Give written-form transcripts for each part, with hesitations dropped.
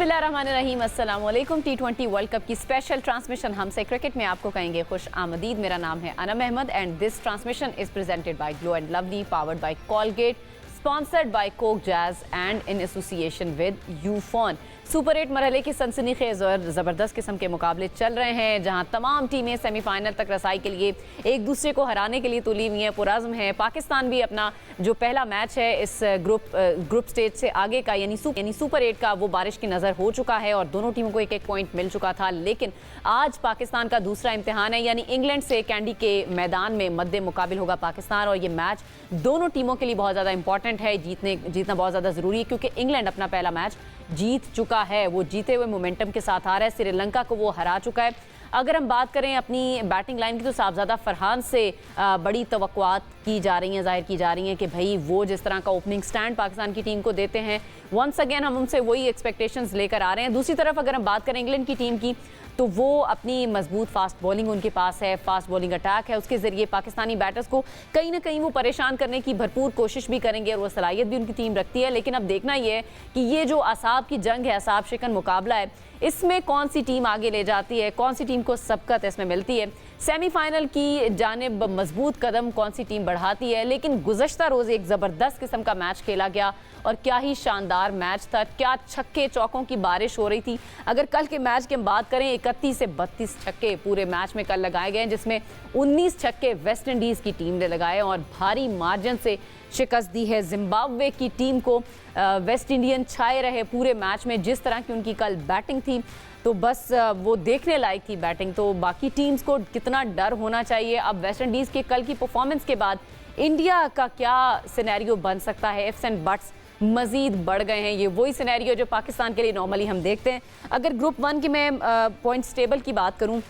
बिस्मिल्लाहिर्रहमानिर्रहीम, अस्सलाम वालेकुम। T20 वर्ल्ड कप की स्पेशल ट्रांसमिशन हमसे क्रिकेट में आपको कहेंगे खुश आमदीद। मेरा नाम है Anam Ahmed and this transmission is presented by Glow and Lovely, powered by Colgate, sponsored by Coke Jazz and in association with Ufone. Super 8 मरहले की सनसनीखेज और ज़बरदस्त किस्म के मुकाबले चल रहे हैं, जहां तमाम टीमें सेमीफाइनल तक रसाई के लिए एक दूसरे को हराने के लिए तुली हुई हैं, पुरज़्म है। पाकिस्तान भी अपना जो पहला मैच है इस ग्रुप स्टेज से आगे का यानी सुपर 8 का, वो बारिश की नज़र हो चुका है और दोनों टीमों को एक एक पॉइंट मिल चुका था। लेकिन आज पाकिस्तान का दूसरा इम्तिहान है, यानी इंग्लैंड से कैंडी के मैदान में मद्दे मुकाबिल होगा पाकिस्तान। और ये मैच दोनों टीमों के लिए बहुत ज़्यादा इंपॉर्टेंट है, जीतना बहुत ज़्यादा ज़रूरी है, क्योंकि इंग्लैंड अपना पहला मैच जीत चुका है, वो जीते हुए मोमेंटम के साथ आ रहा है, श्रीलंका को वो हरा चुका है। अगर हम बात करें अपनी बैटिंग लाइन की, तो साहबजादा फरहान से बड़ी तवक्कुआत की जा रही हैं, जाहिर की जा रही हैं कि भाई वो जिस तरह का ओपनिंग स्टैंड पाकिस्तान की टीम को देते हैं, वंस अगेन हम उनसे वही एक्सपेक्टेशंस लेकर आ रहे हैं। दूसरी तरफ अगर हम बात करें इंग्लैंड की टीम की, तो वो अपनी मजबूत फास्ट बॉलिंग उनके पास है, फास्ट बॉलिंग अटैक है, उसके ज़रिए पाकिस्तानी बैटर्स को कहीं ना कहीं वो परेशान करने की भरपूर कोशिश भी करेंगे और वो सलाहियत भी उनकी टीम रखती है। लेकिन अब देखना ये है कि ये जो असाब की जंग है, असाब शिकन मुकाबला है, इसमें कौन सी टीम आगे ले जाती है, कौन सी टीम को सबकत इसमें मिलती है, सेमीफाइनल की जानिब मजबूत कदम कौन सी टीम बढ़ाती है। लेकिन गुज़श्ता रोज़ एक ज़बरदस्त किस्म का मैच खेला गया और क्या ही शानदार मैच था, क्या छक्के चौकों की बारिश हो रही थी। अगर कल के मैच की हम बात करें, 31 से 32 छक्के पूरे मैच में कल लगाए गए, जिसमें 19 छक्के वेस्ट इंडीज़ की टीम ने लगाए और भारी मार्जिन से शिकस्त दी है जिम्बाब्वे की टीम को। वेस्ट इंडियन छाए रहे पूरे मैच में, जिस तरह की उनकी कल बैटिंग थी तो बस वो देखने लायक थी बैटिंग। तो बाकी टीम्स को कितना डर होना चाहिए। अब वेस्ट इंडीज़ के कल की परफॉर्मेंस के बाद इंडिया का क्या सिनेरियो बन सकता है, इफ्स एंड बट्स मज़ीद बढ़ गए हैं। ये वही सिनेरियो जो पाकिस्तान के लिए नॉर्मली हम देखते हैं। अगर ग्रुप 1 की मैं पॉइंट्स टेबल की बात करूं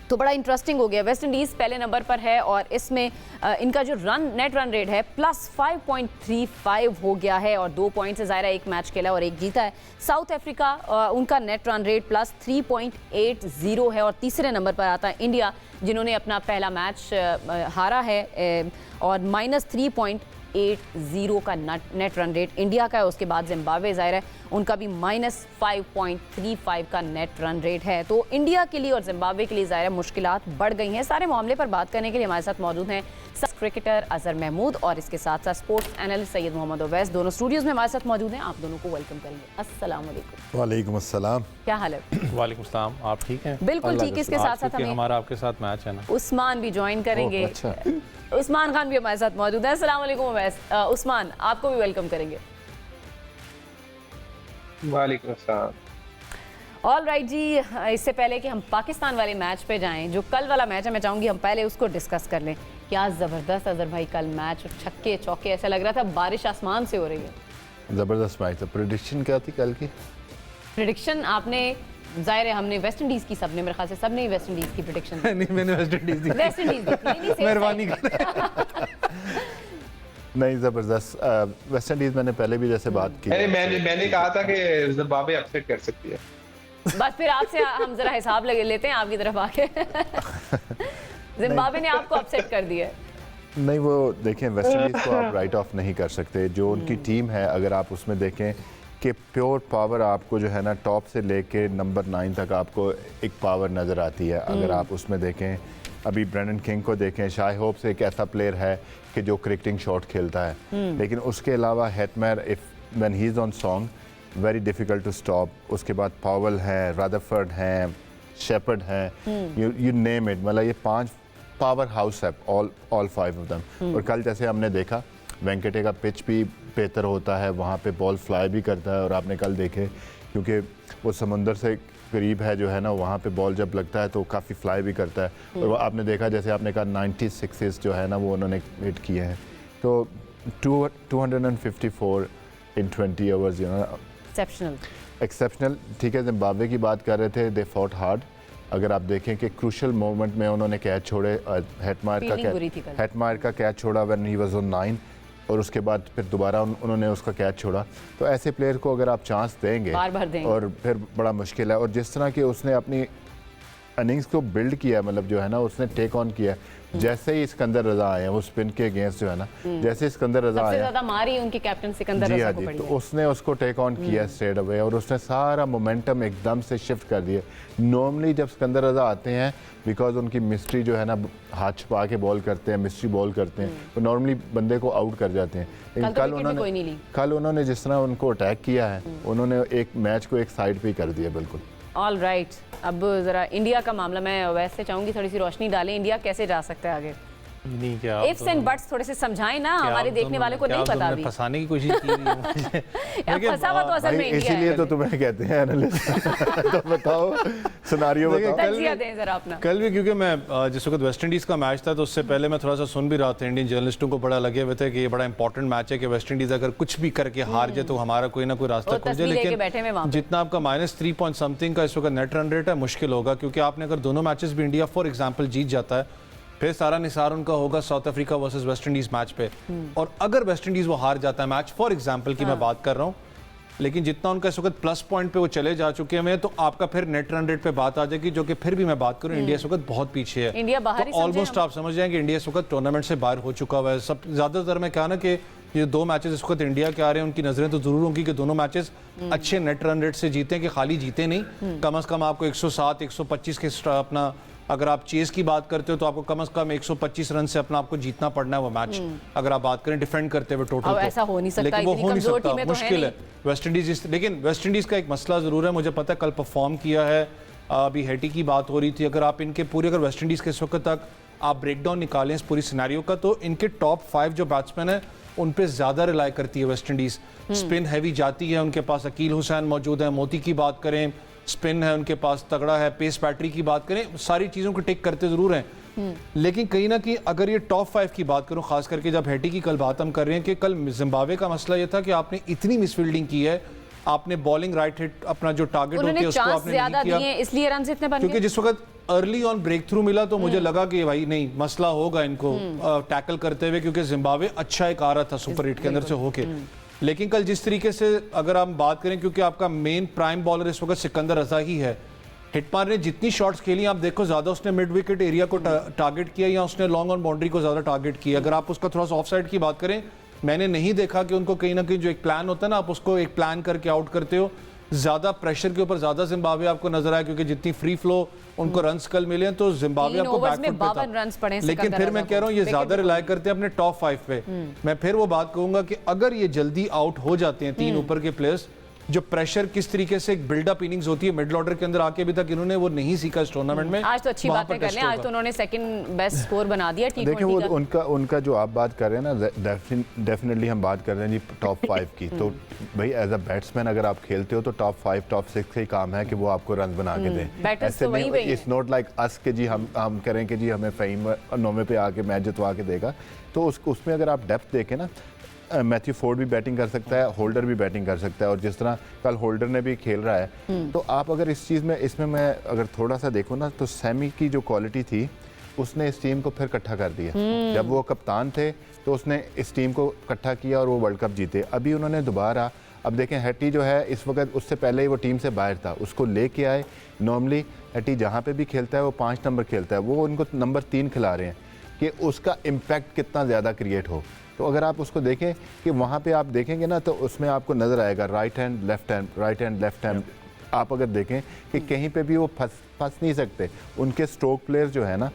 तो बड़ा इंटरेस्टिंग हो गया। वेस्ट इंडीज़ पहले नंबर पर है और इसमें इनका जो नेट रन रेट है +5.35 हो गया है और 2 पॉइंट से ज़ायरा एक मैच खेला और एक जीता है। साउथ अफ्रीका उनका नेट रन रेट +3.80 है और तीसरे नंबर पर आता है इंडिया, जिन्होंने अपना पहला मैच हारा है और -3.80 का नेट रन रेट इंडिया का है। उसके बाद जिम्बाब्वे ज़ाहिर है उनका भी -5.35 का नेट रन रेट है। तो इंडिया के लिए और जिम्बाब्वे के लिए ज़ाहिर मुश्किलात बढ़ गई हैं। सारे मामले पर बात करने के लिए हमारे साथ मौजूद हैं क्रिकेटर अजहर महमूद और इसके साथ साथ स्पोर्ट्स एनालिस्ट सैयद मोहम्मद ओवैस, दोनों स्टूडियोज़ में हमारे साथ मौजूद हैं। आप दोनों को वेलकम करेंगे। अस्सलाम वालेकुम। वालेकुम अस्सलाम। क्या हाल है? वालेकुम अस्सलाम। आप ठीक हैं? बिल्कुल ठीक है। इसके साथ साथ हमें हमारा आपके साथ मैच है ना, उस्मान भी ज्वाइन करेंगे। अच्छा। उस्मान खान भी हमारे साथ मौजूद है। अस्सलाम वालेकुम ओवैस। उस्मान, आपको भी वेलकम करेंगे। वालेकुम अस्सलाम। ऑल राइट जी, इससे पहले कि हम पाकिस्तान वाले मैच पे जाएं, जो कल वाला मैच है, मैं चाहूँगी हम पहले उसको डिस्कस कर लें। क्या ज़बरदस्त अजहर भाई कल मैच, छक्के चौके, ऐसा लग रहा था बारिश आसमान से हो रही है। ज़बरदस्त मैच था। प्रेडिक्शन क्या थी कल की? प्रेडिक्शन आपने, जाहिर है हमने वेस्ट इंडीज़ की, सबने मेरे ख्याल से सबने ही वेस्ट इंडीज़ की प्रेडिक्शन नहीं मैंने वेस्ट इंडीज दी। वेस्ट इंडीज़ मेहरबानी नहीं, ज़बरदस्त वेस्ट इंडीज़। मैंने पहले भी जैसे बात की, मैंने कहा था कि जिम्बाब्वे अपसेट कर सकती है। बस फिर आपसे हम जरा हिसाब लगे लेते हैं आपकी तरफ आके। जिम्बाब्वे ने आपको अपसेट कर दिया। नहीं वो देखें, वेस्ट इंडीज़ को आप राइट ऑफ नहीं कर सकते। जो उनकी टीम है, अगर आप उसमें देखें कि प्योर पावर आपको जो है ना, टॉप से लेके नंबर 9 तक आपको एक पावर नज़र आती है। अगर आप उसमें देखें, अभी ब्रेंडन किंग को देखें, शाई होप्स एक ऐसा प्लेयर है कि जो क्रिकेटिंग शॉट खेलता है, लेकिन उसके अलावा Hetmyer, if when he is on song, very difficult to stop. उसके बाद पावल हैं, रदरफोर्ड हैं, शेपर्ड हैं, यू नेम इट। मतलब ये 5 पावर हाउस है, ऑल 5 ऑफ दम। और कल जैसे हमने देखा, वेंकटे का पिच भी बेहतर होता है, वहाँ पे बॉल फ्लाई भी करता है। और आपने कल देखे, क्योंकि वो समुंदर से करीब है जो है ना, वहाँ पे बॉल जब लगता है तो काफ़ी फ्लाई भी करता है। और आपने देखा, जैसे आपने कहा 96 जो है ना, वो उन्होंने हिट किए हैं। तो 254 इन 20 आवर्स, यू नो, एक्सेप्शनल। ठीक है, जिम्बाब्वे की बात कर रहे थे, दे फॉट हार्ड। अगर आप देखें कि क्रूशल मोमेंट में उन्होंने कैच छोड़े, हेटमायर का कैच छोड़ा व्हेन ही वाज ऑन 9, और उसके बाद फिर दोबारा उन्होंने उसका कैच छोड़ा। तो ऐसे प्लेयर को अगर आप चांस देंगे, बार देंगे और फिर बड़ा मुश्किल है। और जिस तरह की उसने अपनी इनिंग्स को बिल्ड किया, मतलब जो है ना, उसने टेक ऑन किया, जैसे ही सिकंदर रजा आए हैं वो स्पिन के अगेंस्ट जो है ना, जैसे सिकंदर रजा सबसे आए हैं, ज्यादा मारी उनके कैप्टन सिकंदर जी रजा हाँ को जी, पड़ी तो है। उसने उसको टेक ऑन किया स्ट्रेट अवे और उसने सारा मोमेंटम एकदम से शिफ्ट कर दिया। नॉर्मली जब सिकंदर रजा आते हैं, बिकॉज उनकी मिस्ट्री जो है ना, हाथ छुपा के बॉल करते हैं, मिस्ट्री बॉल करते हैं, तो नॉर्मली बंदे को आउट कर जाते हैं। लेकिन कल तो विकेट भी कोई नहीं ली। कल उन्होंने जिस तरह उनको अटैक किया है, उन्होंने एक मैच को एक साइड पे ही कर दिया बिल्कुल। ऑल राइट, अब जरा इंडिया का मामला मैं वैसे चाहूंगी थोड़ी सी रोशनी डालें, इंडिया कैसे जा सकता है आगे? नहीं क्या इफ्स एंड बट्स थोड़े से समझाएं ना, हमारे देखने वाले को नहीं पता अभी। फंसाने की कोशिश की हुई है मुझे। अब फंसा हुआ तो असल भाई में इंडिया इसीलिए है। तो तुम्हें कहते हैं एनालिस्ट। तो बताओ सिनारियो देखिए, बताओ। तजिया दें जरा अपना। कल भी क्योंकि मैं जिस वक्त वेस्ट इंडीज़ का मैच था तो उससे पहले मैं थोड़ा सा सुन भी रहा था, इंडियन जर्नलिस्टों को बड़ा लगे हुए थे कि ये बड़ा इंपॉर्टेंट मैच है कि वेस्ट इंडीज़ अगर कुछ भी करके हार जाए तो हमारा कोई ना कोई रास्ता वो खुल जाए। तस्वीर लेके बैठे हुए वहाँ लेकिन पे। जितना आपका -3 पॉइंट समथिंग का इस वक्त नेट रन रेट है, मुश्किल होगा, क्योंकि आपने अगर दोनों मैचेस भी इंडिया फॉर एग्जाम्पल जीत जाता है, फिर सारा निसार उनका होगा south Africa versus West Indies match पे। और अगर वेस्ट इंडीज वो हार जाता है मैच, फॉर एग्जांपल की मैं बात कर रहा हूँ, लेकिन जितना उनका इस वक्त प्लस पॉइंट पे वो चले जा चुके हैं, तो आपका फिर नेट रन रेट पे बात आ जाएगी, जो कि फिर भी मैं बात करूं, इंडिया इस वक्त बहुत पीछे है। इंडिया बाहर ही तो समझे ऑलमोस्ट हम। आप समझ जाएंगे इंडिया इस वक्त टूर्नामेंट से बाहर हो चुका हुआ है। सब ज्यादातर मैं क्या ना कि ये 2 मैचेस इस वक्त इंडिया के आ रहे हैं, उनकी नजरें तो जरूर होंगी कि दोनों मैचेस अच्छे नेट रन रेट से जीते, कि खाली जीते नहीं, कम से कम आपको 107 125 के अपना, अगर आप चेस की बात करते हो तो आपको कम से कम 125 रन से अपना आपको जीतना पड़ना है वो मैच, अगर आप बात करें डिफेंड करते हुए टोटल। अब ऐसा हो नहीं सकता, लेकिन वो इतनी हो नहीं कमजोर सकता, टीमें तो है मुश्किल है। नहीं। वेस्ट इंडीज लेकिन वेस्ट इंडीज का एक मसला जरूर है, मुझे पता है कल परफॉर्म किया है, अभी हेटी की बात हो रही थी, अगर आप इनके पूरे, अगर वेस्ट इंडीज के इस वक्त तक आप ब्रेकडाउन निकालें इस पूरी सिनेरियो का, तो इनके टॉप 5 जो बैट्समैन है उन पे ज्यादा रिलाई करती है वेस्ट इंडीज। स्पिन हैवी जाती है, उनके पास अकील हुसैन मौजूद है, मोती की बात करें, स्पिन है उनके पास तगड़ा है, पेस बैटरी की बात करें, सारी चीज़ों को टेक करते ज़रूर हैं। लेकिन कहीं ना कहीं अगर ये टॉप 5 की बात करूं, खास करके जब हेटी की कल बात हम कर रहे हैं, कि कल जिम्बाब्वे का मसला ये था कि आपने इतनी मिसफील्डिंग की है, आपने बॉलिंग राइट हिट अपना जो टारगेट होती है उन्होंने उसको चांस आपने ज्यादा नहीं किया, दिए, इसलिए रन इतने बन क्योंकि गए। जिस वक्त अर्ली ऑन ब्रेक थ्रू मिला तो मुझे लगा कि भाई नहीं मसला होगा इनको टैकल करते हुए, क्योंकि जिम्बाब्वे अच्छा एक आ रहा था सुपर 8 के अंदर से होके। लेकिन कल जिस तरीके से अगर हम बात करें, क्योंकि आपका मेन प्राइम बॉलर इस वक्त सिकंदर रजा ही है, हिटमार ने जितनी शॉट्स खेली आप देखो, ज्यादा उसने मिड विकेट एरिया को टारगेट किया या उसने लॉन्ग ऑन बाउंड्री को ज्यादा टारगेट किया। अगर आप उसका थोड़ा सा ऑफ साइड की बात करें, मैंने नहीं देखा कि उनको कहीं ना कहीं जो एक प्लान होता है ना, आप उसको एक प्लान करके आउट करते हो, ज्यादा प्रेशर के ऊपर ज्यादा जिम्बाब्वे आपको नजर आया, क्योंकि जितनी फ्री फ्लो उनको रन्स कल मिले हैं तो जिम्बाब्वे 3 आपको ओवर्स में बैकफुट पे 52 रन्स पड़े था। लेकिन सिकंदर फिर मैं रजा कह रहा हूँ ये को। ज्यादा रिलाई करते हैं अपने टॉप 5 पे। मैं फिर वो बात कहूंगा कि अगर ये जल्दी आउट हो जाते हैं 3 ऊपर के प्लेयर्स, जो प्रेशर किस तरीके से एक बिल्डअप इनिंग्स होती है मिडिल ऑर्डर के अंदर आके, अभी तक इन्होंने वो नहीं सीखा इस टूर्नामेंट में। आज तो अच्छी वहाँ बातें पर कर टेस्ट लें, आज होगा। तो उन्होंने सेकंड बेस्ट स्कोर बना दिया देखिए वो T20 का। उनका जो आप बात कर रहे हैं ना, डेफिनेटली हम बात कर रहे हैं जी टॉप 5 की, तो भाई एज अ बैट्समैन अगर आप खेलते हो तो टॉप 5 टॉप 6 का ही काम है कि वो आपको रन बना के दें। बैटर्स तो वहीं पे ही इट्स नॉट लाइक अस के जी हम करें कि जी हमें फ़हीम 9वें पे आके मैच जितवा के देगा। तो उसमें अगर आप डेप्थ देखें ना, मैथ्यू फोर्ड भी बैटिंग कर सकता है, होल्डर भी बैटिंग कर सकता है, और जिस तरह कल होल्डर ने भी खेल रहा है, तो आप अगर इस चीज़ में इसमें मैं अगर थोड़ा सा देखूँ ना, तो सैमी की जो क्वालिटी थी उसने इस टीम को फिर इकट्ठा कर दिया। जब वो कप्तान थे तो उसने इस टीम को इकट्ठा किया और वो वर्ल्ड कप जीते। अभी उन्होंने दोबारा, अब देखें हेटी जो है इस वक्त, उससे पहले ही वो टीम से बाहर था, उसको लेके आए। नॉर्मली हेटी जहाँ पे भी खेलता है वो 5 नंबर खेलता है, वो उनको नंबर 3 खिला रहे हैं कि उसका इम्पैक्ट कितना ज़्यादा क्रिएट हो। तो अगर आप उसको देखें कि वहाँ पे आप देखेंगे ना, तो उसमें आपको नज़र आएगा right hand left hand, right hand left hand. आप अगर देखें कि कहीं पे भी वो फंस नहीं सकते। उनके स्ट्रोक प्लेयर जो है ना,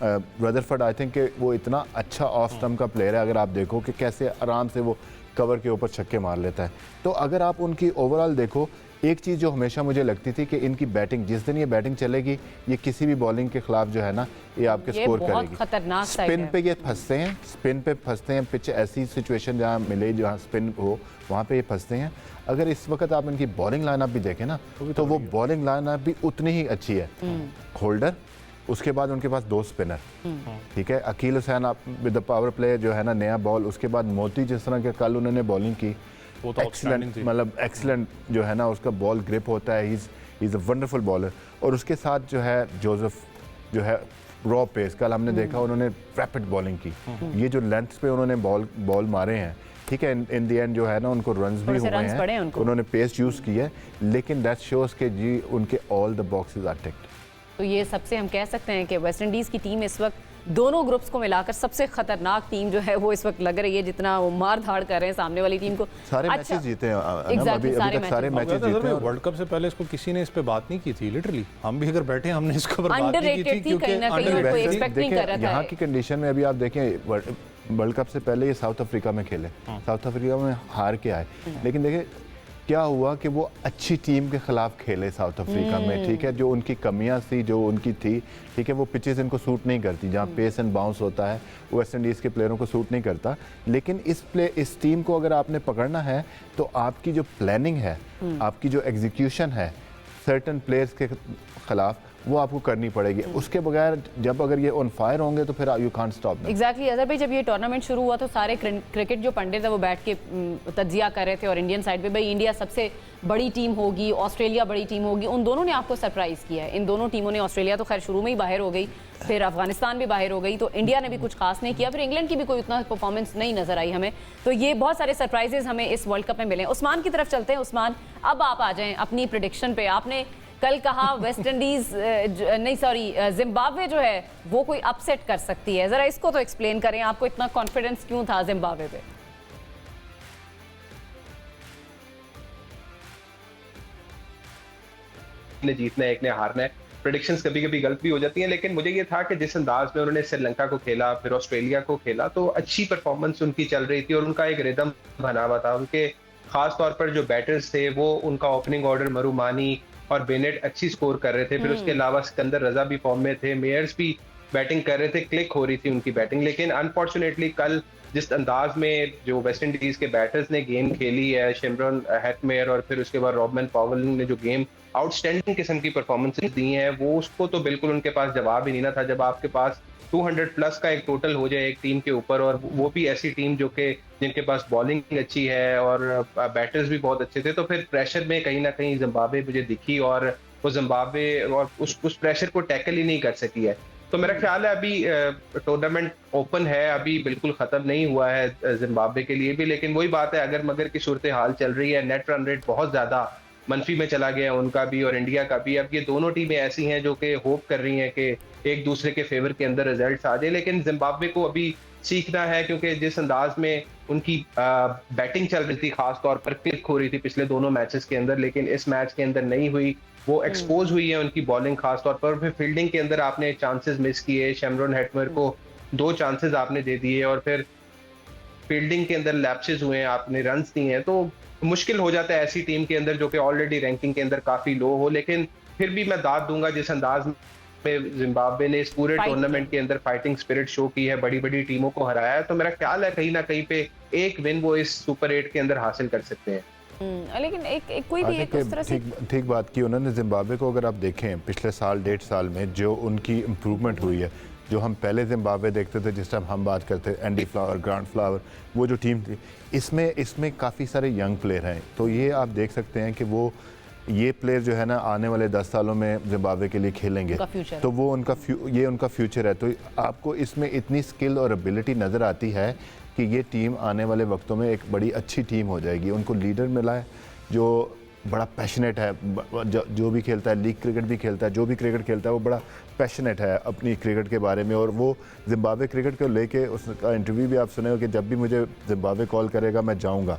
रदरफोर्ड आई थिंक वो इतना अच्छा ऑफ स्टंप का प्लेयर है, अगर आप देखो कि कैसे आराम से वो कवर के ऊपर छक्के मार लेता है। तो अगर आप उनकी ओवरऑल देखो, एक चीज़ जो हमेशा मुझे लगती थी कि इनकी बैटिंग, जिस दिन ये बैटिंग चलेगी, ये किसी भी बॉलिंग के खिलाफ जो है ना, ये आपके स्कोर बहुत करेगी। खतरनाक साइड स्पिन है। पे ये फंसते हैं, स्पिन पे फंसते हैं, पिच ऐसी सिचुएशन जहाँ मिले जहाँ स्पिन हो वहाँ पे ये फंसते हैं। अगर इस वक्त आप इनकी बॉलिंग लाइनअप भी देखें ना, तो वो बॉलिंग लाइनअप भी उतनी ही अच्छी है। होल्डर, उसके बाद उनके पास 2 स्पिनर, ठीक है, अकील हुसैन आप विद द पावर प्ले जो है ना, नया बॉल, उसके बाद मोती जिस तरह के कल उन्होंने बॉलिंग की, वो तो outstanding थी। मतलब एक्सीलेंट जो है ना, उसका बॉल ग्रिप होता है, he is a wonderful bowler. और उसके साथ जो है जोसेफ जो है रॉ पेस, कल हमने देखा उन्होंने रैपिड बॉलिंग की। ये जो लेंथ पे उन्होंने बॉल मारे हैं, ठीक है, इन द एंड जो है ना उनको रन्स भी हुए रन्स पड़े हैं, उनको। उन्होंने पेस यूज़ की है, लेकिन दैट शोज के जी उनके all the boxes are ticked. तो ये सबसे हम कह सकते हैं कि वेस्ट इंडीज़ की टीम इस वक्त दोनों ग्रुप्स को मिलाकर सबसे खतरनाक टीम जो है वो इस वक्त लग रही है, जितना वो मार धाड़ कर रहे हैं सामने वाली टीम को। सारे मैचेस जीते हैं Exactly, अभी तक सारे मैचेस जीते हैं। वर्ल्ड कप से पहले इसको किसी ने इस पे बात नहीं की थी, लिटरली हम भी अगर बैठे हमने इसके ऊपर बात नहीं की Underrated थी, थी कहीं ना कहीं, और कोई एक्सपेक्ट नहीं कर रहा था। यहाँ की कंडीशन में अभी आप देखें, वर्ल्ड कप से पहले ये साउथ अफ्रीका में खेले, साउथ अफ्रीका में हार के आए, लेकिन देखिए क्या हुआ कि वो अच्छी टीम के खिलाफ खेले साउथ अफ्रीका में, ठीक है। जो उनकी कमियां थी, जो उनकी थी, ठीक है, वो पिचेस इनको सूट नहीं करती, जहाँ पेस एंड बाउंस होता है, वेस्ट इंडीज़ के प्लेयरों को सूट नहीं करता। लेकिन इस टीम को अगर आपने पकड़ना है तो आपकी जो प्लानिंग है, आपकी जो एग्जीक्यूशन है सर्टन प्लेयर्स के खिलाफ, वो आपको करनी पड़ेगी। उसके बगैर जब अगर ये ऑन फायर होंगे तो फिर you can't stop them. Exactly Azhar भाई, जब ये टूर्नामेंट शुरू हुआ तो सारे क्रिकेट जो पंडित है वो बैठ के तज्जिया कर रहे थे, और इंडियन साइड पे भाई इंडिया सबसे बड़ी टीम होगी, ऑस्ट्रेलिया बड़ी टीम होगी। उन दोनों ने आपको सरप्राइज किया है, इन दोनों टीमों ने। ऑस्ट्रेलिया तो खैर शुरू में ही बाहर हो गई, फिर अफगानिस्तान भी बाहर हो गई, तो इंडिया ने भी कुछ खास नहीं किया, फिर इंग्लैंड की भी कोई उतना परफॉर्मेंस नहीं नजर आई हमें। तो ये बहुत सारे सरप्राइजेस हमें इस वर्ल्ड कप में मिले। उस्मान की तरफ चलते हैं। उस्मान, अब आप आ जाएं अपनी प्रेडिक्शन पे। आपने कल कहा वेस्ट इंडीज नहीं सॉरी जिम्बाब्वे जो है वो कोई अपसेट कर सकती है, जरा इसको तो एक्सप्लेन करें, आपको इतना कॉन्फिडेंस क्यों था जिम्बाब्वे पे? ने जीतना है, एक ने हारना है। प्रेडिक्शंस कभी कभी गलत भी हो जाती हैं, लेकिन मुझे ये था कि जिस अंदाज में उन्होंने श्रीलंका को खेला, फिर ऑस्ट्रेलिया को खेला, तो अच्छी परफॉर्मेंस उनकी चल रही थी और उनका एक रिदम बना हुआ था। उनके खास तौर पर जो बैटर्स थे वो, उनका ओपनिंग ऑर्डर मरुमानी और बेनेट अच्छी स्कोर कर रहे थे। फिर उसके अलावा सिकंदर रजा भी फॉर्म में थे, मेयर्स भी बैटिंग कर रहे थे, क्लिक हो रही थी उनकी बैटिंग। लेकिन अनफॉर्चुनेटली कल जिस अंदाज में जो वेस्ट इंडीज के बैटर्स ने गेम खेली है, शिमरन हेटमेयर और फिर उसके बाद रॉबमन पॉवेल ने जो गेम आउटस्टैंडिंग किस्म की परफॉर्मेंसेस दी हैं, वो उसको तो बिल्कुल उनके पास जवाब ही नहीं ना था। जब आपके पास 200 प्लस का एक टोटल हो जाए एक टीम के ऊपर, और वो भी ऐसी टीम जो कि जिनके पास बॉलिंग अच्छी है और बैटर्स भी बहुत अच्छे थे, तो फिर प्रेशर में कहीं ना कहीं जिम्बाब्वे मुझे दिखी, और वो जिम्बाब्वे और उस प्रेशर को टैकल ही नहीं कर सकी है। तो मेरा ख्याल है अभी टूर्नामेंट ओपन है, अभी बिल्कुल खत्म नहीं हुआ है जिम्बाब्वे के लिए भी। लेकिन वही बात है, अगर मगर की सूरत हाल चल रही है, नेट रन रेट बहुत ज्यादा मनफी में चला गया उनका भी और इंडिया का भी। अब ये दोनों टीमें ऐसी हैं जो कि होप कर रही हैं कि एक दूसरे के फेवर के अंदर रिजल्ट्स आ जाए, लेकिन जिम्बाब्वे को अभी सीखना है, क्योंकि जिस अंदाज में उनकी बैटिंग चल रही थी, खास तौर पर क्लिक हो रही थी पिछले दोनों मैचेस के अंदर, लेकिन इस मैच के अंदर नहीं हुई। वो एक्सपोज हुई है उनकी बॉलिंग खास तौर पर। फिर फील्डिंग के अंदर आपने चांसेस मिस किए, शिमरन हेटमेयर को 2 चांसेस आपने दे दिए, और फिर फील्डिंग के अंदर लैप्सेस हुए हैं, आपने रन्स दिए हैं, तो मुश्किल हो जाता है ऐसी टीम के अंदर जो कि ऑलरेडी रैंकिंग के अंदर काफी लो हो। लेकिन फिर भी मैं दाद दूंगा जिस अंदाज में जिम्बाब्वे ने इस पूरे टूर्नामेंट के अंदर फाइटिंग स्पिरिट शो की है, बड़ी बड़ी टीमों को हराया है, तो मेरा ख्याल है कहीं ना कहीं पे एक विन वो इस सुपर 8 के अंदर हासिल कर सकते हैं। लेकिन एक कोई भी एक उस तरह से ठीक बात की उन्होंने। जिम्बाब्वे को अगर आप देखें पिछले साल 1.5 साल में जो उनकी इम्प्रूवमेंट हुई है, जो हम पहले जिम्बाब्वे देखते थे जिस टाइम हम बात करते एंडी फ्लावर, ग्रांट फ्लावर, वो जो टीम थी, इसमें काफ़ी सारे यंग प्लेयर हैं। तो ये आप देख सकते हैं कि वो ये प्लेयर जो है ना आने वाले 10 सालों में जिम्बाब्वे के लिए खेलेंगे, तो वो ये उनका फ्यूचर है। तो आपको इसमें इतनी स्किल और एबिलिटी नज़र आती है कि ये टीम आने वाले वक्तों में एक बड़ी अच्छी टीम हो जाएगी। उनको लीडर मिला है जो बड़ा पैशनेट है, जो भी खेलता है, लीग क्रिकेट भी खेलता है, जो भी क्रिकेट खेलता है वो बड़ा पैशनेट है अपनी क्रिकेट के बारे में। और वो जिम्बाब्वे क्रिकेट को लेके उसका इंटरव्यू भी आप सुने हो कि जब भी मुझे जिम्बाब्वे कॉल करेगा मैं जाऊंगा।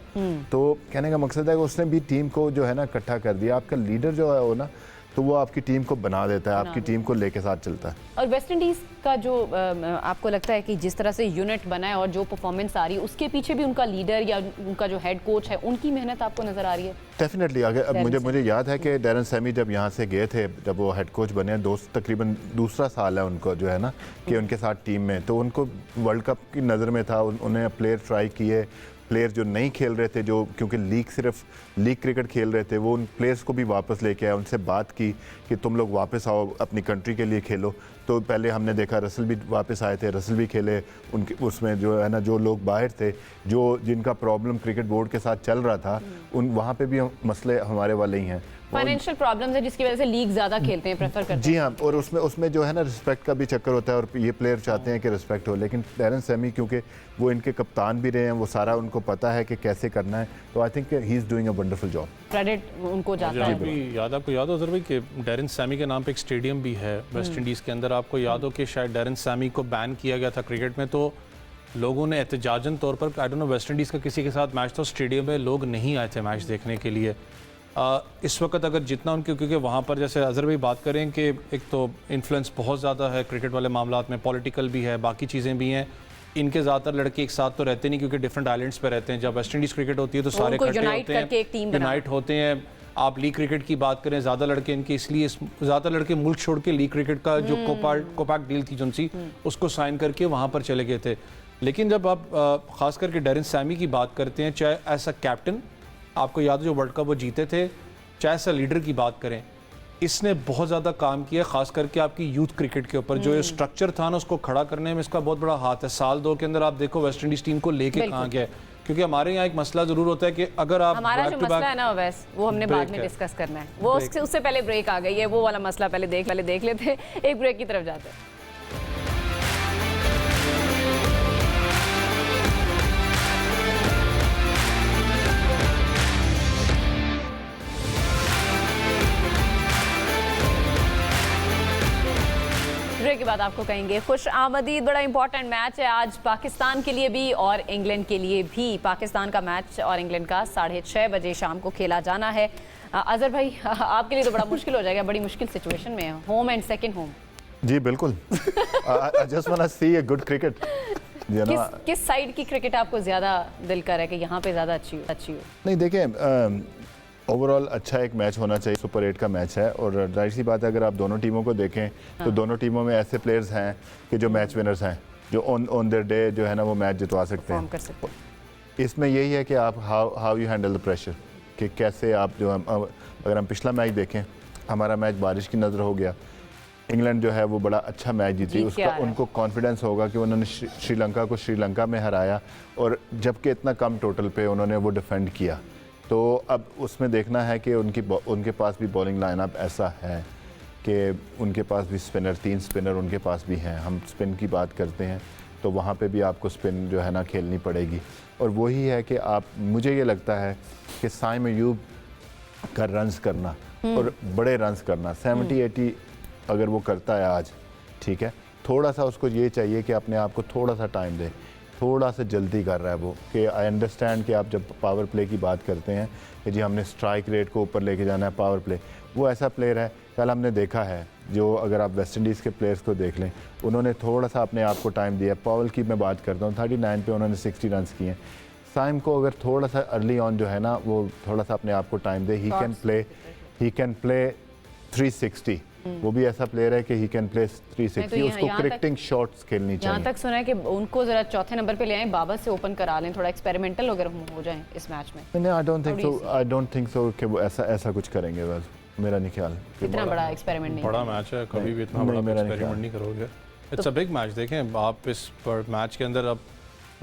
तो कहने का मकसद है कि उसने भी टीम को जो है ना इकट्ठा कर दिया। आपका लीडर जो है वो ना, तो वो आपकी टीम को बना देता है, आपकी टीम को लेके साथ चलता है। और वेस्ट इंडीज़ का जो आपको लगता है कि जिस तरह से यूनिट बना है और जो परफॉर्मेंस आ रही है, उसके पीछे भी उनका लीडर या उनका जो हेड कोच है, उनकी मेहनत आपको नजर आ रही है? डेफिनेटली। अगर मुझे याद है कि डैरन सैमी जब यहाँ से गए थे, जब वो हेड कोच बने, तकरीबन दूसरा साल है उनको जो है ना कि उनके साथ टीम में, तो उनको वर्ल्ड कप की नज़र में था। उन्हें प्लेयर ट्राई किए, प्लेयर जो नहीं खेल रहे थे, जो क्योंकि सिर्फ लीग क्रिकेट खेल रहे थे, वो उन प्लेयर्स को भी वापस लेके आए, उनसे बात की कि तुम लोग वापस आओ अपनी कंट्री के लिए खेलो। तो पहले हमने देखा रसल भी वापस आए थे, रसल भी खेले। उनके उसमें जो है ना जो लोग बाहर थे, जिनका प्रॉब्लम क्रिकेट बोर्ड के साथ चल रहा था, वहाँ पे भी मसले हमारे वाले ही हैं। फाइनेंशियल प्रॉब्लम्स है जिसकी वजह से लीग ज्यादा खेलते हैं, प्रेफर करते हैं। जी हाँ, और उसमें जो है ना रिस्पेक्ट का भी चक्कर होता है और ये प्लेयर चाहते हैं कि रिस्पेक्ट हो, लेकिन डैरेन सैमी क्योंकि वो इनके कप्तान भी रहे हैं, वो सारा उनको पता है कि कैसे करना है, तो I think he is doing a wonderful job. Credit उनको जाता है। आपको याद हो अजहर भाई कि डैरेन सैमी के नाम पे एक स्टेडियम भी है वेस्ट इंडीज़ के अंदर। आपको याद हो कि शायद डैरेन सैमी को बैन किया गया था क्रिकेट में, तो लोगों ने एहतजाजन तौर पर, I don't know West Indies का किसी के साथ मैच था, स्टेडियम में लोग नहीं आए थे मैच देखने के लिए। इस वक्त अगर जितना उनके, क्योंकि वहाँ पर जैसे अजहर भाई बात करें कि एक तो इन्फ्लुएंस बहुत ज़्यादा है क्रिकेट वाले मामलात में, पॉलिटिकल भी है, बाकी चीज़ें भी हैं। इनके ज़्यादातर लड़के एक साथ तो रहते नहीं क्योंकि डिफरेंट आइलैंड्स पे रहते हैं। जब वेस्ट इंडीज़ क्रिकेट होती है तो सारे इकट्ठे होते हैं, यूनाइट होते हैं। आप लीग क्रिकेट की बात करें, ज़्यादा लड़के इनके इसलिए ज़्यादा लड़के मुल्क छोड़ के लीग क्रिकेट का जो कोपैक डील थी जोनसी उसको साइन करके वहाँ पर चले गए थे। लेकिन जब आप ख़ास करके डैरेन सैमी की बात करते हैं, चाहे एज अ कैप्टन, आपको याद है जो वर्ल्ड कप वो जीते थे, चाहे एज अ लीडर की बात करें, इसने बहुत ज़्यादा काम किया, खास करके आपकी यूथ क्रिकेट के ऊपर। जो ये स्ट्रक्चर था ना उसको खड़ा करने में इसका बहुत बड़ा हाथ है। साल 2 के अंदर आप देखो वेस्ट इंडीज़ टीम को लेके कहाँ गया है, क्योंकि हमारे यहाँ एक मसला ज़रूर होता है कि अगर आप हमारा जो मसला है ना वैस, वो हमने बाद में डिस्कस करना है, वो उससे पहले ब्रेक आ गई है, वो वाला मसला पहले देख लेते, एक ब्रेक की तरफ जाते हैं। ब्रेक के बाद आपको कहेंगे खुश आमदीद। बड़ा इंपॉर्टेंट मैच है आज पाकिस्तान के लिए भी और इंग्लैंड के लिए भी। पाकिस्तान का मैच और इंग्लैंड का 6:30 बजे शाम को खेला जाना है। अजहर भाई, आपके लिए तो बड़ा मुश्किल हो जाएगा, बड़ी मुश्किल सिचुएशन में है, होम एंड सेकंड होम। जी बिल्कुल। I just want to see a good cricket. किस साइड की क्रिकेट आपको ज्यादा दिल कर है कि यहाँ पे ज्यादा अच्छी हो? नहीं देखें, ओवरऑल अच्छा एक मैच होना चाहिए, सुपर 8 का मैच है और जाहिर सी बात है अगर आप दोनों टीमों को देखें तो दोनों टीमों में ऐसे प्लेयर्स हैं कि जो मैच विनर्स हैं, जो ऑन देयर डे जो है ना वो मैच जितवा सकते हैं। इसमें यही है कि आप how you handle the pressure, कि कैसे आप जो अगर हम पिछला मैच देखें, हमारा मैच बारिश की नज़र हो गया, इंग्लैंड जो है वो बड़ा अच्छा मैच जीती, उसका उनको कॉन्फिडेंस होगा कि उन्होंने श्रीलंका को श्रीलंका में हराया और जबकि इतना कम टोटल पे उन्होंने वो डिफेंड किया। तो अब उसमें देखना है कि उनके पास भी बॉलिंग लाइनअप ऐसा है कि उनके पास भी स्पिनर, 3 स्पिनर उनके पास भी हैं। हम स्पिन की बात करते हैं तो वहाँ पे भी आपको स्पिन जो है ना खेलनी पड़ेगी और वही है कि मुझे ये लगता है कि साइम अयूब का रन्स करना और बड़े रन्स करना 70-80 अगर वो करता है आज, ठीक है, थोड़ा सा उसको ये चाहिए कि अपने आप को थोड़ा सा टाइम दे, थोड़ा सा जल्दी कर रहा है वो। कि आई अंडरस्टैंड कि आप जब पावर प्ले की बात करते हैं कि जी हमने स्ट्राइक रेट को ऊपर लेके जाना है, पावर प्ले वो ऐसा प्लेयर है, कल हमने देखा है जो अगर आप वेस्ट इंडीज़ के प्लेयर्स को देख लें, उन्होंने थोड़ा सा अपने आप को टाइम दिया। पॉवल की मैं बात करता हूँ, 39 पे उन्होंने 60 रन किए। साइम को अगर थोड़ा सा अर्ली ऑन जो है ना वो थोड़ा सा अपने आप को time they, he can play 360। वो भी ऐसा प्लेयर है कि ही कैन प्ले 360, उसको क्रिकेटिंग शॉट्स खेलनी चाहिए। यहाँ तक सुना है कि उनको जरा चौथे नंबर पे ले आएं, बाबर से ओपन करा लें, थोड़ा एक्सपेरिमेंटल वगैरह हो जाए इस मैच में। नहीं, आई डोंट थिंक सो कि वो ऐसा कुछ करेंगे, बस मेरा नहीं ख्याल। इतना बड़ा एक्सपेरिमेंट नहीं, बड़ा मैच है, कभी भी इतना बड़ा एक्सपेरिमेंट नहीं करोगे। It's a big match. देखें आप इस मैच के अंदर, अब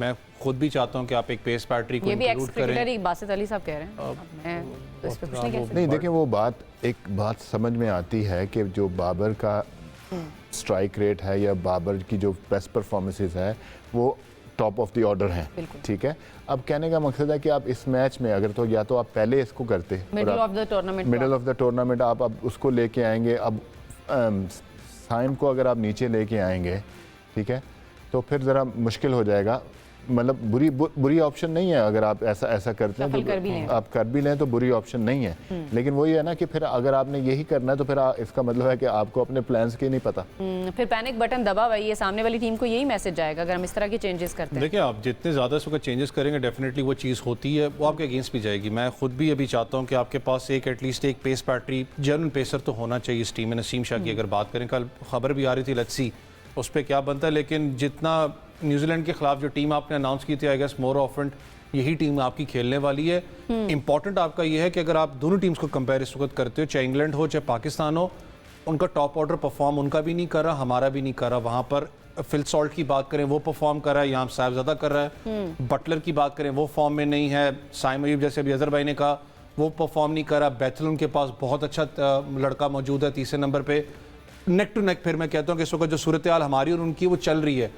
मैं खुद भी चाहता हूँ कि आप एक पेस बैटरी को इंक्लूड करें। बासित अली साहब कह रहे हैं, मैं तो इस पे कुछ नहीं कह सकती। नहीं देखें, वो एक बात समझ में आती है कि जो बाबर का स्ट्राइक रेट है या बाबर की जो बेस्ट परफॉर्मेंसेस है वो टॉप ऑफ द ऑर्डर हैं, ठीक है। अब कहने का मकसद है कि आप इस मैच में अगर तो या तो आप पहले इसको करते, मिडिल ऑफ द टूर्नामेंट आप अब उसको लेके आएंगे। अब साइम को अगर आप नीचे लेके आएंगे, ठीक है, तो फिर ज़रा मुश्किल हो जाएगा। मतलब बुरी ऑप्शन नहीं है अगर आप ऐसा करते हैं तो आप कर भी लें तो बुरी ऑप्शन नहीं है। लेकिन वही है ना कि फिर अगर आपने यही करना है तो फिर इसका मतलब है कि आपको अपने प्लान्स की नहीं पता। फिर पैनिक बटन दबा हुआ है, सामने वाली टीम को यही मैसेज जाएगा अगर हम इस तरह की चेंजेस करते हैं। देखिए आप जितने ज़्यादा इसको चेंजेस करेंगे डेफिनेटली वो चीज़ होती है, वो आपके अगेंस्ट भी जाएगी। मैं खुद भी अभी चाहता हूँ कि आपके पास एटलीस्ट एक पेस बैटरी, जनरल पेसर तो होना चाहिए इस टीम में। नसीम शाह की अगर बात करें, कल खबर भी आ रही थी, लेट्स सी उस पर क्या बनता है। लेकिन जितना न्यूजीलैंड के खिलाफ जो टीम आपने अनाउंस की थी, आई गेस मोर ऑफेंट यही टीम आपकी खेलने वाली है। इंपॉर्टेंट आपका ये है कि अगर आप दोनों टीम्स को कंपेयर इस वक्त करते हो, चाहे इंग्लैंड हो चाहे पाकिस्तान हो, उनका टॉप ऑर्डर परफॉर्म उनका भी नहीं कर रहा, हमारा भी नहीं कर रहा। वहाँ पर फिल सॉल्ट की बात करें वो परफॉर्म कर रहा है, यहाँ साहबजादा कर रहा है। बटलर की बात करें वो फॉर्म में नहीं है। साइम अयूब जैसे अभी अजहर भाई ने कहा वो परफॉर्म नहीं कर रहा। बैथल उनके पास बहुत अच्छा लड़का मौजूद है तीसरे नंबर पे। नेक टू नेक फिर मैं कहता हूँ कि इस वक्त जो सूरत हाल हमारी और उनकी वो चल रही है,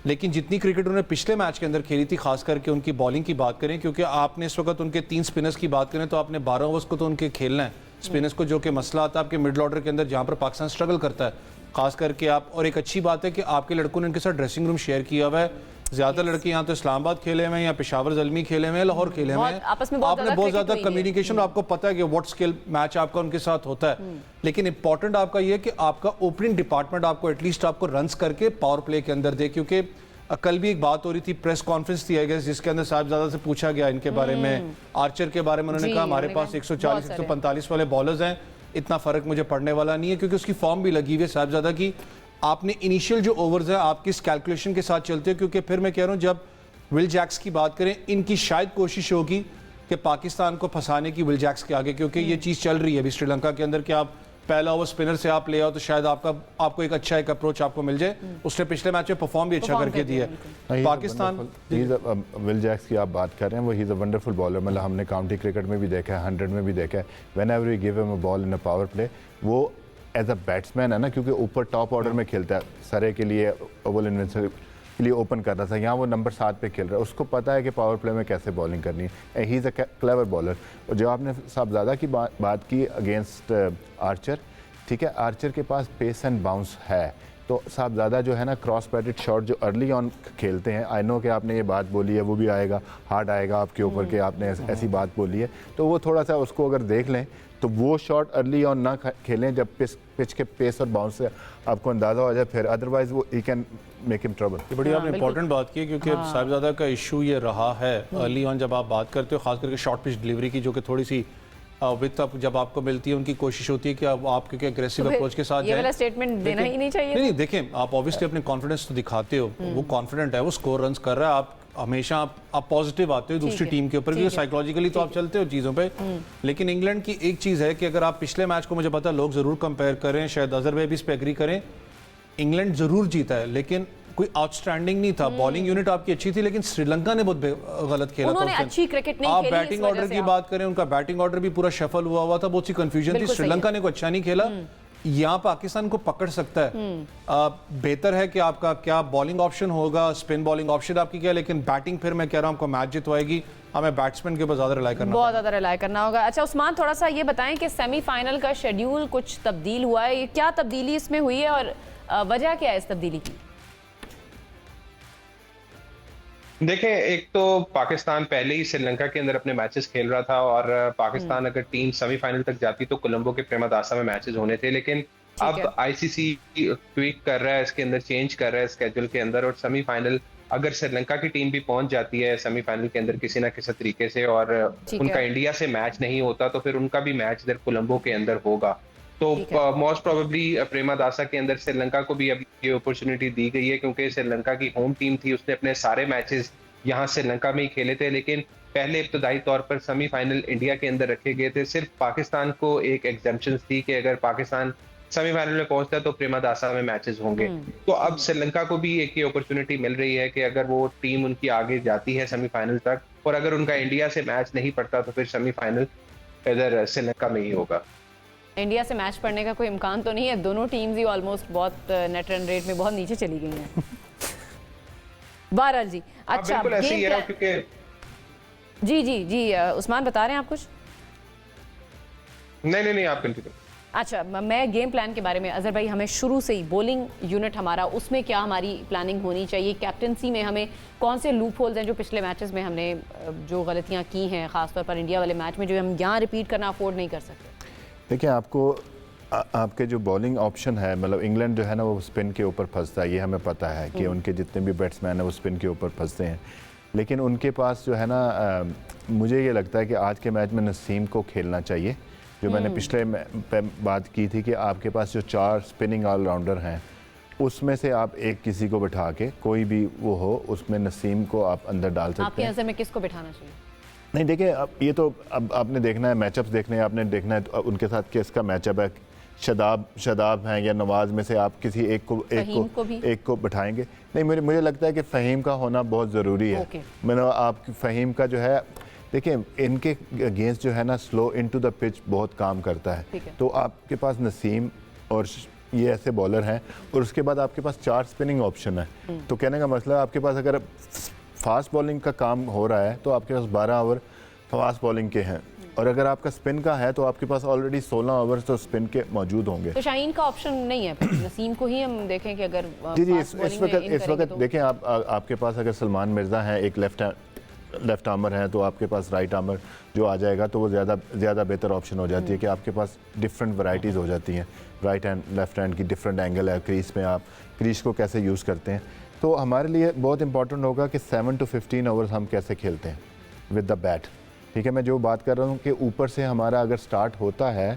लेकिन जितनी क्रिकेट उन्होंने पिछले मैच के अंदर खेली थी, खास करके उनकी बॉलिंग की बात करें, क्योंकि आपने इस वक्त उनके 3 स्पिनर्स की बात करें तो आपने 12 ओवर्स को तो उनके खेलना है स्पिनर्स को, जो कि मसला आता है आपके मिडल ऑर्डर के अंदर जहाँ पर पाकिस्तान स्ट्रगल करता है खास करके आप। और एक अच्छी बात है कि आपके लड़कों ने उनके साथ ड्रेसिंग रूम शेयर किया हुआ है। ज्यादातर लड़के यहाँ तो इस्लामाबाद खेले हुए हैं या पेशावर जलमी खेले हुए हैं, लाहौर खेले हुए हैं, आपने बहुत ज्यादा कम्युनिकेशन, आपको पता है कि व्हाट स्किल मैच आपका उनके साथ होता है। लेकिन इंपॉर्टेंट आपका ये है कि आपका ओपनिंग डिपार्टमेंट आपको एटलीस्ट आपको रन्स करके पावर प्ले के अंदर दे, क्योंकि कल भी एक बात हो रही थी, प्रेस कॉन्फ्रेंस थी आई गेस, जिसके अंदर साहिबजादा से पूछा गया इनके बारे में, आर्चर के बारे में। उन्होंने कहा हमारे पास 140 145 वाले बॉलर्स हैं, इतना फर्क मुझे पड़ने वाला नहीं है, क्योंकि उसकी फॉर्म भी लगी हुई है साहिबजादा की। आपने इनिशियल जो ओवर्स हैं आप किस कैलकुलेशन के साथ चलते हो, क्योंकि फिर मैं कह रहा हूँ जब विल जैक्स की बात करें, इनकी शायद कोशिश होगी कि पाकिस्तान को फंसाने की विल जैक्स के आगे, क्योंकि ये चीज़ चल रही है अभी श्रीलंका के अंदर कि आप पहला ओवर स्पिनर से आप ले आओ तो शायद आपको एक अच्छा एक अप्रोच आपको मिल जाए। उसने पिछले मैच में परफॉर्म भी अच्छा करके दिया है पाकिस्तान। विल जैक्स की आप बात कर रहे हैं, वो he is a wonderful bowler, मतलब हमने काउंटी क्रिकेट में भी देखा है, 100 में भी देखा है। Whenever we give him a ball in a power play, वो एज अ बैट्समैन है ना, क्योंकि ऊपर टॉप ऑर्डर में खेलता है, सरे के लिए ओवल इन्वेंसर के लिए ओपन कर रहा था, यहाँ वो नंबर 7 पे खेल रहा है, उसको पता है कि पावर प्ले में कैसे बॉलिंग करनी है। He is a clever bowler. और जो आपने साहबजादा की बात की अगेंस्ट आर्चर, ठीक है, आर्चर के पास पेस एंड बाउंस है, तो साहबजादा जो है ना क्रॉस पैटेड शॉट जो अर्ली ऑन खेलते हैं, आई नो कि आपने ये बात बोली है, वो भी आएगा, हार्ड आएगा आपके ऊपर के आपने ऐसी बात बोली है, तो वो थोड़ा सा उसको अगर देख लें तो वो शॉट अर्ली ऑन ना खेलें जब पिच के पेस और बाउंस से आपको अंदाज़ा हो जाए, फिर अदरवाइज वो he can make him trouble. ये बड़ी आपने इंपॉर्टेंट बात की, क्योंकि साहिबजादा का इशू ये रहा है अर्ली ऑन जब आप बात करते हो, खास करके शॉर्ट पिच डिलीवरी की, जो कि थोड़ी सी विथ अप जब आपको मिलती है, उनकी कोशिश होती है कि आप क्योंकि अग्रेसिव अप्रोच के साथ ये वाला स्टेटमेंट देना ही नहीं चाहिए। नहीं देखें, आप ऑब्वियसली अपने कॉन्फिडेंस तो दिखाते हो, वो कॉन्फिडेंट है, वो स्कोर रन्स कर रहा है, आप हमेशा आप पॉजिटिव आते हो दूसरी टीम के ऊपर, क्योंकि साइकोलॉजिकली तो आप चलते हो चीज़ों पे। लेकिन इंग्लैंड की एक चीज़ है कि अगर आप पिछले मैच को, मुझे पता है लोग ज़रूर कंपेयर करें, शायद अजहर भाई भी इस पर एग्री करें, इंग्लैंड ज़रूर जीता है लेकिन कोई आउटस्टैंडिंग नहीं था। बॉलिंग यूनिट आपकी अच्छी थी, लेकिन श्रीलंका ने बहुत गलत खेला था। अच्छी क्रिकेट नहीं आप खेली, बैटिंग ऑर्डर की बात करें, उनका बैटिंग ऑर्डर भी पूरा शफल हुआ था, बहुत सी कंफ्यूजन थी, श्रीलंका ने कोई अच्छा नहीं खेला। यहाँ पाकिस्तान को पकड़ सकता है। बेहतर है कि आपका क्या बॉलिंग ऑप्शन होगा, स्पिन बॉलिंग ऑप्शन आपकी क्या, लेकिन बैटिंग फिर मैं कह रहा हूँ आपको मैच जितवाएगी। हमें बैट्समैन के ऊपर ज्यादा रिलाई करना, बहुत ज्यादा रिलाई करना होगा। अच्छा उस्मान, थोड़ा सा ये बताएं कि सेमीफाइनल का शेड्यूल कुछ तब्दील हुआ है, क्या तब्दीली इसमें हुई है और वजह क्या है इस तब्दीली की? देखें, एक तो पाकिस्तान पहले ही श्रीलंका के अंदर अपने मैचेस खेल रहा था, और पाकिस्तान अगर टीम सेमीफाइनल तक जाती तो कोलंबो के प्रेमदासा में मैचेस होने थे, लेकिन अब आईसीसी ट्वीक कर रहा है, इसके अंदर चेंज कर रहा है स्केड्यूल के अंदर, और सेमीफाइनल अगर श्रीलंका की टीम भी पहुंच जाती है सेमीफाइनल के अंदर किसी ना किसी तरीके से, और उनका इंडिया से मैच नहीं होता, तो फिर उनका भी मैच इधर कोलंबो के अंदर होगा। तो मोस्ट प्रोबेबली प्रेमदासा के अंदर श्रीलंका को भी अब ये अपॉर्चुनिटी दी गई है, क्योंकि श्रीलंका की होम टीम थी, उसने अपने सारे मैचेस यहाँ श्रीलंका में ही खेले थे, लेकिन पहले इब्तदाई तौर पर सेमीफाइनल इंडिया के अंदर रखे गए थे। सिर्फ पाकिस्तान को एक एग्जेम्पशन थी कि अगर पाकिस्तान सेमीफाइनल में पहुंचता है तो प्रेमदासा में मैचेस होंगे। तो अब श्रीलंका को भी एक ही अपॉर्चुनिटी मिल रही है कि अगर वो टीम उनकी आगे जाती है सेमीफाइनल तक, और अगर उनका इंडिया से मैच नहीं पड़ता तो फिर सेमीफाइनल इधर श्रीलंका में ही होगा। इंडिया से मैच पड़ने का कोई इम्कान तो नहीं है, दोनों टीम्स ही ऑलमोस्ट बहुत नेट रन रेट में बहुत नीचे चली गई हैं। बहरहाल जी, अच्छा बिल्कुल ऐसे ही है, क्योंकि जी उस्मान बता रहे हैं आप कुछ? नहीं आप कंटिन्यू। अच्छा, मैं गेम प्लान के बारे में, अजहर भाई हमें शुरू से ही बॉलिंग यूनिट हमारा, उसमें क्या हमारी प्लानिंग होनी चाहिए, कैप्टनसी में हमें कौन से लूप होल्स हैं जो पिछले मैचेस में हमने जो गलतियां की हैं, खासतौर पर इंडिया वाले मैच में, जो हम यहाँ रिपीट करना अफोर्ड नहीं कर सकते? देखिए, आपको आपके जो बॉलिंग ऑप्शन है, मतलब इंग्लैंड जो है ना वो स्पिन के ऊपर फंसता है, ये हमें पता है कि उनके जितने भी बैट्समैन हैं वो स्पिन के ऊपर फंसते हैं, लेकिन उनके पास जो है ना मुझे ये लगता है कि आज के मैच में नसीम को खेलना चाहिए। जो मैंने पिछले बात की थी कि आपके पास जो 4 स्पिनिंग ऑलराउंडर हैं, उसमें से आप एक किसी को बिठा के, कोई भी वो हो, उसमें नसीम को आप अंदर डाल सकते हैं। आपके नज़र में किसको बिठाना चाहिए? नहीं देखिए, अब ये तो अब आपने देखना है, मैचअप्स देखने हैं, आपने देखना है तो उनके साथ किसका मैचअप है, शदाब हैं या नवाज में से आप किसी एक को बिठाएंगे? नहीं, मुझे लगता है कि फ़हीम का होना बहुत ज़रूरी है। मैंने आप फ़हीम का जो है, देखिए इनके अगेंस्ट जो है ना स्लो इनटू द पिच बहुत काम करता है। ठीक है। तो आपके पास नसीम और ये ऐसे बॉलर हैं और उसके बाद आपके पास 4 स्पिनिंग ऑप्शन है। तो कहने का मतलब आपके पास अगर फास्ट बॉलिंग का काम हो रहा है तो आपके पास 12 ओवर फास्ट बॉलिंग के हैं, और अगर आपका स्पिन का है तो आपके पास ऑलरेडी 16 ओवर्स तो स्पिन के मौजूद होंगे। तो शाहीन का ऑप्शन नहीं है फिर नसीम को ही हम देखें कि अगर जी जी fast इस bowling में वक्त इन करेंगे तो देखें आपके पास अगर सलमान मिर्ज़ा हैं एक लेफ्ट आर्मर है तो आपके पास राइट आर्मर जो आ जाएगा तो वो ज़्यादा बेहतर ऑप्शन हो जाती है कि आपके पास डिफरेंट वैरायटीज़ हो जाती हैं। राइट हैंड लेफ्ट हैंड की डिफरेंट एंगल है, क्रीज में आप क्रीज को कैसे यूज़ करते हैं। तो हमारे लिए बहुत इंपॉर्टेंट होगा कि 7 to 15 ओवर्स हम कैसे खेलते हैं विद द बैट। ठीक है, मैं जो बात कर रहा हूँ कि ऊपर से हमारा अगर स्टार्ट होता है,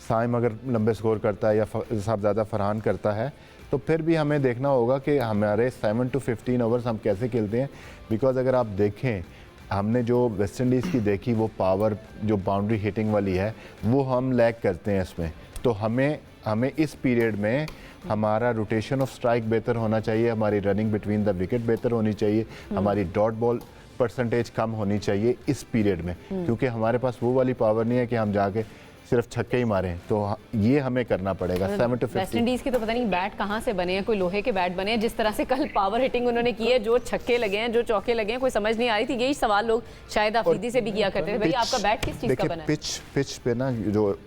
साइम अगर लंबे स्कोर करता है या साहबजादा फरहान करता है, तो फिर भी हमें देखना होगा कि हमारे 7 to 15 ओवर्स हम कैसे खेलते हैं। बिकॉज अगर आप देखें हमने जो वेस्ट इंडीज़ की देखी वो पावर जो बाउंड्री हिटिंग वाली है वो हम लैग करते हैं इसमें। तो हमें इस पीरियड में हमारा रोटेशन ऑफ स्ट्राइक बेहतर होना चाहिए, हमारी रनिंग बिटवीन द विकेट बेहतर होनी चाहिए, हमारी डॉट बॉल परसेंटेज कम होनी चाहिए इस पीरियड में, क्योंकि हमारे पास वो वाली पावर नहीं है कि हम जाके सिर्फ छक्के ही मारें। तो ये हमें करना पड़ेगा 7 to 15। वेस्ट इंडीज की तो पता नहीं बैट कहाँ से बने हैं, कोई लोहे के बैट बने हैं जिस तरह से कल पावर हिटिंग उन्होंने की है, जो छक्के लगे हैं जो चौके लगे हैं, कोई समझ नहीं आ रही थी। यही सवाल लोग शायद अफरीदी से भी किया करते थे, भाई आपका बैट किस चीज़ का बना है। पिच पे ना जो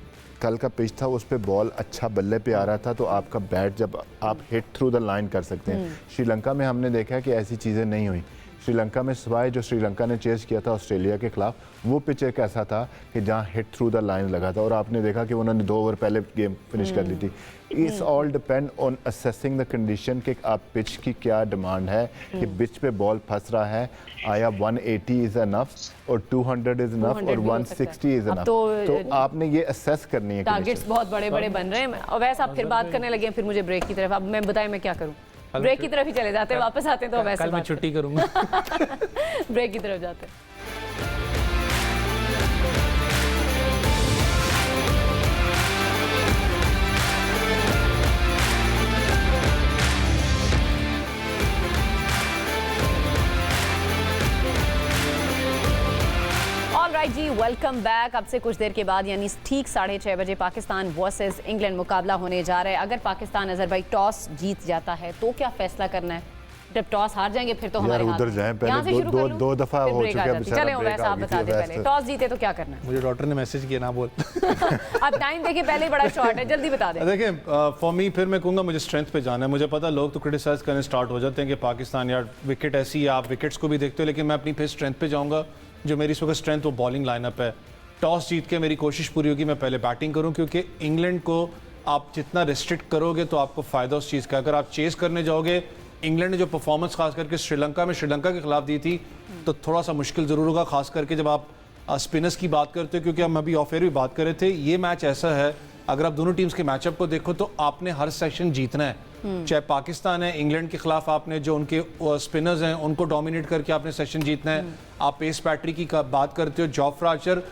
कल का पिच था उस पे बॉल अच्छा बल्ले पे आ रहा था, तो आपका बैट जब आप हिट थ्रू द लाइन कर सकते हैं। श्रीलंका में हमने देखा है कि ऐसी चीज़ें नहीं हुई। श्रीलंका में सिवाय जो श्रीलंका ने चेस किया था ऑस्ट्रेलिया के खिलाफ, वो पिच एक ऐसा था कि जहां हिट थ्रू द लाइन लगा था और आपने देखा कि उन्होंने 2 ओवर पहले गेम फिनिश कर ली थी। It's all depend on assessing the condition कि आप पिच की क्या डिमांड है, कि पिच पे बॉल फंस रहा है, आया 180 इज इनफ और 200 इज इनफ और 160 इज इनफ। तो आपने ये असेस करनी है। टारगेट्स बहुत बड़े बड़े बन रहे हैं और वैसे आप फिर बात करने लगे हैं, फिर मुझे ब्रेक की तरफ। अब मैं बताएं मैं क्या करूं, ब्रेक की तरफ ही चले जाते हैं, वापस आते हैं तो वैसे कल मैं छुट्टी करूंगा। ब्रेक की तरफ जाते हैं। ऑलराइट जी, वेलकम बैक। अब से कुछ देर के बाद यानी ठीक 6:30 बजे पाकिस्तान वर्सेस इंग्लैंड मुकाबला होने जा रहा है। अगर पाकिस्तान अजहर टॉस जीत जाता है तो क्या फैसला करना है? जब टॉस हार जाएंगे फिर तो हमारे उधर जाएं, पहले दो दफा हो चुका है। चले वैसा आप बता दें, पहले टॉस जीते तो क्या करना है? मुझे डॉक्टर ने मैसेज किया ना बोल। अब टाइम देखिए, पहले ही बड़ा शॉर्ट है, जल्दी बता दें। देखिए फॉर मी फिर मैं कहूँगा मुझे स्ट्रेंथ पे जाना है। मुझे पता लोग तो क्रिटिसाइज करने स्टार्ट हो जाते हैं कि पाकिस्तान यार विकेट ऐसी है, आप विकेट्स को भी देखते हो, लेकिन मैं अपनी फिर स्ट्रेंथ पे जाऊँगा। जो मेरी इस वक्त स्ट्रेंथ वो बॉलिंग लाइनअप है। टॉस जीत के मेरी कोशिश पूरी होगी मैं पहले बैटिंग करूं, क्योंकि इंग्लैंड को आप जितना रिस्ट्रिक्ट करोगे तो आपको फ़ायदा उस चीज़ का। अगर आप चेस करने जाओगे, इंग्लैंड ने जो परफॉर्मेंस खास करके श्रीलंका के खिलाफ दी थी, तो थोड़ा सा मुश्किल ज़रूर होगा, खास करके जब आप स्पिनर्स की बात करते हो, क्योंकि हम अभी ऑफ एयर भी बात कर रहे थे। ये मैच ऐसा है, अगर आप दोनों टीम्स के मैचअप को देखो तो आपने हर सेशन जीतना है। चाहे पाकिस्तान है, इंग्लैंड के खिलाफ आपने जो उनके स्पिनर्स हैं उनको डोमिनेट करके आपने सेशन जीतना है। आप पेस पैट्री की बात करते हो, जॉफ्रा आर्चर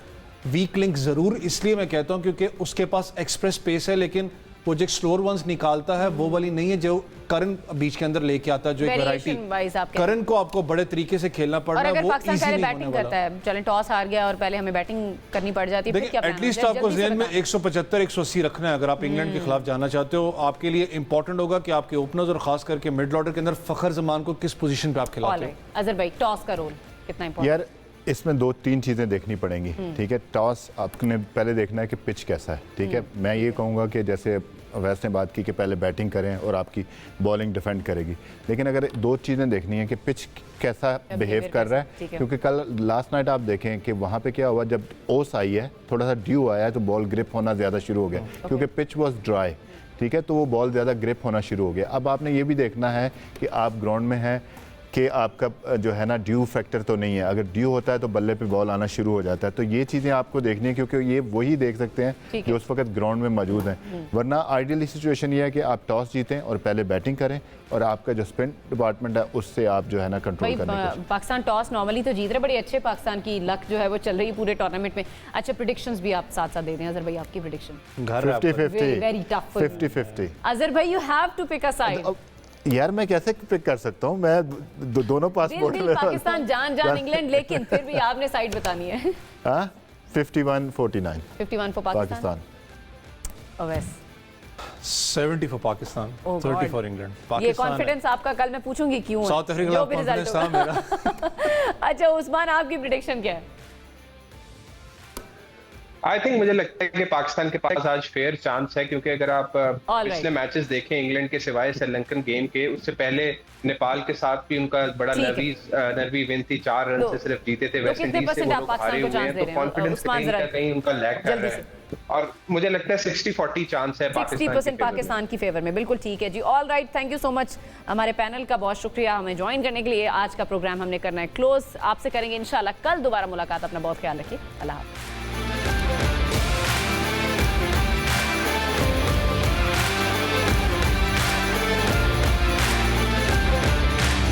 वीक लिंक ज़रूर इसलिए मैं कहता हूं क्योंकि उसके पास एक्सप्रेस पेस है, लेकिन वो जो स्लोअर वंस निकालता है वो वाली नहीं है जो करन बीच के अंदर लेके आता है, जो एक वैरायटी। करन को आपको बड़े तरीके से खेलना पड़ रहा है। वो पाकिस्तान इजी पहले नहीं बैटिंग होने करता है, चलें टॉस हार गया और पहले हमें बैटिंग करनी पड़ जाती है, फिर क्या प्लान है? एटलीस्ट आपको ज़हन में 175-180 रखना है अगर आप इंग्लैंड के खिलाफ जाना चाहते हो। आपके लिए इंपॉर्टेंट होगा कि आपके ओपनर्स और खास करके मिडल ऑर्डर के अंदर फखर जमान को किस पोजीशन पे आप खिलाते हो। अजहर भाई, टॉस का रोल कितना इंपॉर्टेंट? यार इसमें 2-3 चीज़ें देखनी पड़ेंगी। ठीक है, टॉस आपने पहले देखना है कि पिच कैसा है। ठीक है, मैं ये कहूँगा कि जैसे वैसे ने बात की कि पहले बैटिंग करें और आपकी बॉलिंग डिफेंड करेगी, लेकिन अगर 2 चीज़ें देखनी है कि पिच कैसा बिहेव कर रहा है। क्योंकि कल लास्ट नाइट आप देखें कि वहाँ पे क्या हुआ, जब ओस आई है, थोड़ा सा ड्यू आया है तो बॉल ग्रिप होना ज़्यादा शुरू हो गया, क्योंकि पिच वॉज ड्राई। ठीक है, तो वो बॉल ज़्यादा ग्रिप होना शुरू हो गया। अब आपने ये भी देखना है कि आप ग्राउंड में हैं कि आपका जो है ना ड्यू फैक्टर तो नहीं है। अगर ड्यू होता है तो बल्ले पे बॉल आना शुरू हो जाता है। तो ये चीज़ें आपको देखनी है, क्योंकि ये वही देख सकते हैं जो उस वक्त ग्राउंड में मौजूद हैं। वरना आइडियली सिचुएशन ये है कि आप टॉस जीतें और पहले बैटिंग करें और आपका जो स्पिन डिपार्टमेंट है उससे आप जो है ना कंट्रोल करने की। पाकिस्तान टॉस नॉर्मली तो जीत रहे, बड़ी अच्छे पाकिस्तान की लक जो है वो चल रही है पूरे टूर्नामेंट में। अच्छा, प्रेडिक्शंस भी आप साथ साथ दे दें। अजहर भाई, आपकी प्रेडिक्शन? 50-50 very tough. 50-50 अजहर भाई, you have to pick a side. यार मैं कैसे पिक कर सकता हूँ, मैं दोनों पासपोर्ट दिल पाकिस्तान, जान जान इंग्लैंड, लेकिन फिर भी आपने साइड बतानी है। 51-49 51 for Pakistan. Owais 70 for Pakistan, Oh 30 God. For England. ये पाकिस्तान कॉन्फिडेंस आपका कल मैं पूछूंगी क्यों है? साउथ अफ्रीका जो का भी रिजल्ट कॉन्फिडेंस था मेरा। होगा। अच्छा उस्मान, आपकी प्रिडिक्शन क्या है? आई थिंक मुझे लगता है कि पाकिस्तान के पास आज फेयर चांस है, क्योंकि अगर आप पिछले मैचेस देखें इंग्लैंड के सिवाय श्रीलंकन गेम के, उससे पहले नेपाल के साथ भी उनका बड़ा नर्वी विन थी, 4 रन से सिर्फ जीते थे, वेस्ट इंडीज से वो लोग हारे हुए हैं, तो कॉन्फिडेंस कहीं ना कहीं उनका लैक कर रहा है। और मुझे लगता है 60-40 चांस है 60% पाकिस्तान की फेवर में। बिल्कुल ठीक है जी। All right, thank you so much. हमारे पैनल का बहुत शुक्रिया हमें ज्वाइन करने के लिए। आज का प्रोग्राम हमने करना है क्लोज। आपसे करेंगे इंशाल्लाह कल दोबारा मुलाकात। अपना बहुत ख्याल रखिए। अल्लाह हाफ़िज़।